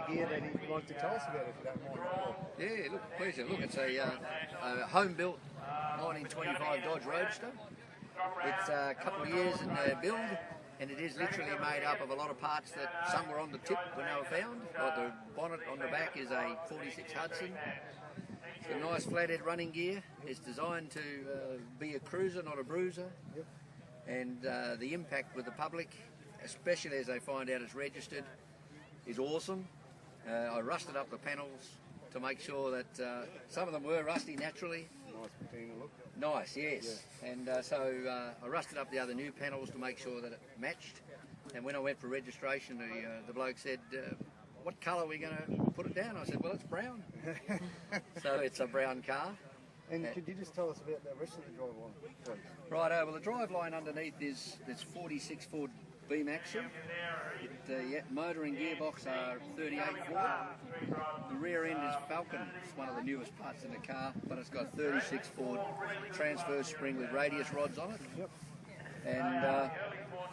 gear that you'd like to tell us about, if you don't mind. Yeah, look, pleasure. Look, it's a home-built 1925 Dodge Roadster. It's a couple of years in build, and it is literally made up of a lot of parts that some were on the tip when they were found. Like the bonnet on the back is a 46 Hudson. It's got a nice flathead running gear. It's designed to be a cruiser, not a bruiser. Yep. And the impact with the public, especially as they find out it's registered, is awesome. I rusted up the panels to make sure that some of them were rusty naturally. Nice patina look. Nice, yes. Yeah. And so I rusted up the other new panels to make sure that it matched. And when I went for registration, the bloke said, what colour are we going to put it down? I said, well, it's brown. So it's a brown car. And could you just tell us about the rest of the driveline, please? Right, well, the driveline underneath is 46 Ford beam axle. Motor and gearbox are 38 Ford. The rear end is Falcon. It's one of the newest parts in the car, but it's got 36 Ford transfer spring with radius rods on it. Yep. And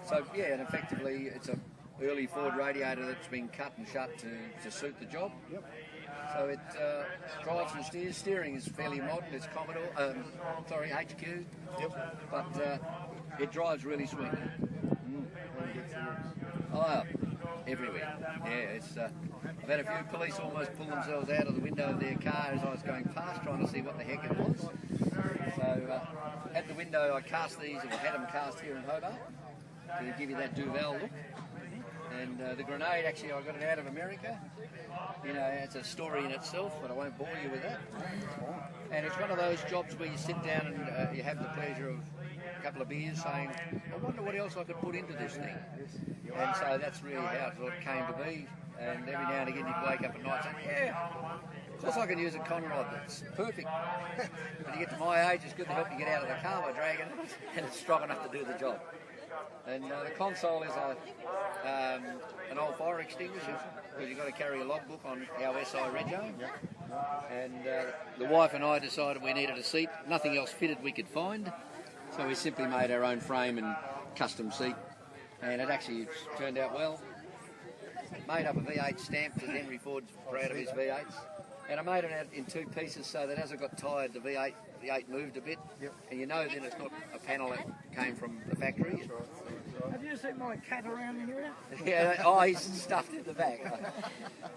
so, yeah, and effectively it's a early Ford radiator that's been cut and shut to suit the job. Yep. So it drives and steers. Steering is fairly modern. It's Commodore, HQ. Yep. But it drives really sweet. Oh, everywhere. Yeah, it's. I've had a few police almost pull themselves out of the window of their car as I was going past, trying to see what the heck it was. So at the window, I cast these, or had them cast here in Hobart to give you that Duval look. And the grenade, actually, I got it out of America. You know, it's a story in itself, but I won't bore you with that. And it's one of those jobs where you sit down and you have the pleasure of a couple of beers saying, I wonder what else I could put into this thing. And so that's really how it sort of came to be. And every now and again you'd wake up at night saying, yeah, of course I can use a con rod, that's perfect. When you get to my age, it's good to help you get out of the car by dragging it, and it's strong enough to do the job. And the console is an old fire extinguisher, because you've got to carry a logbook on our SI rego. And the wife and I decided we needed a seat. Nothing else fitted we could find, so we simply made our own frame and custom seat. And it actually turned out well. Made up of V8 stamps, as Henry Ford's proud of his V8s. And I made it out in two pieces so that as I got tired, the V8 moved a bit. Yep. And you know then it's not a panel that came from the factory. That's right. Have you seen my cat around here? Yeah, oh, he's stuffed in the back.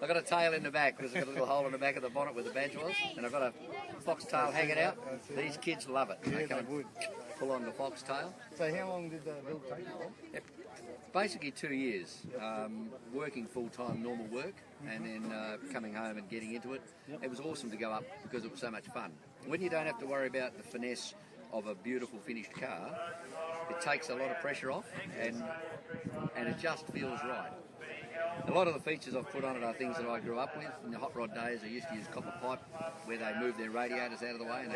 I've got a tail in the back because I've got a little hole in the back of the bonnet where the badge was. And I've got a foxtail hanging out. These kids love it. Yeah, they come they would. Pull on the foxtail. So how long did the build take you? Yep. Basically 2 years, working full-time normal work, and then coming home and getting into it. It was awesome to go up because it was so much fun. When you don't have to worry about the finesse of a beautiful finished car, it takes a lot of pressure off, and it just feels right. A lot of the features I've put on it are things that I grew up with. In the hot rod days, I used to use copper pipe where they moved their radiators out of the way. And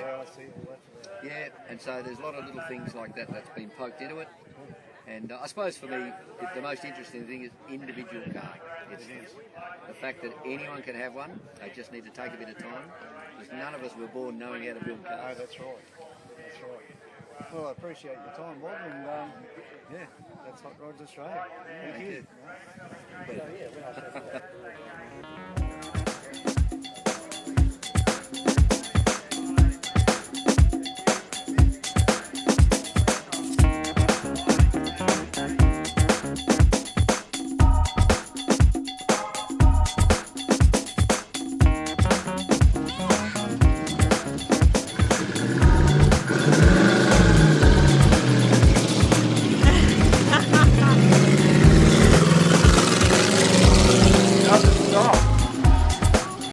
yeah, and so there's a lot of little things like that that's been poked into it. And I suppose for me, the most interesting thing is individual car. It's the fact that anyone can have one. They just need to take a bit of time, because none of us were born knowing how to build cars. No, that's right. That's right. Well, I appreciate your time, Bob, and yeah, that's Hot Rods Australia. Thank you.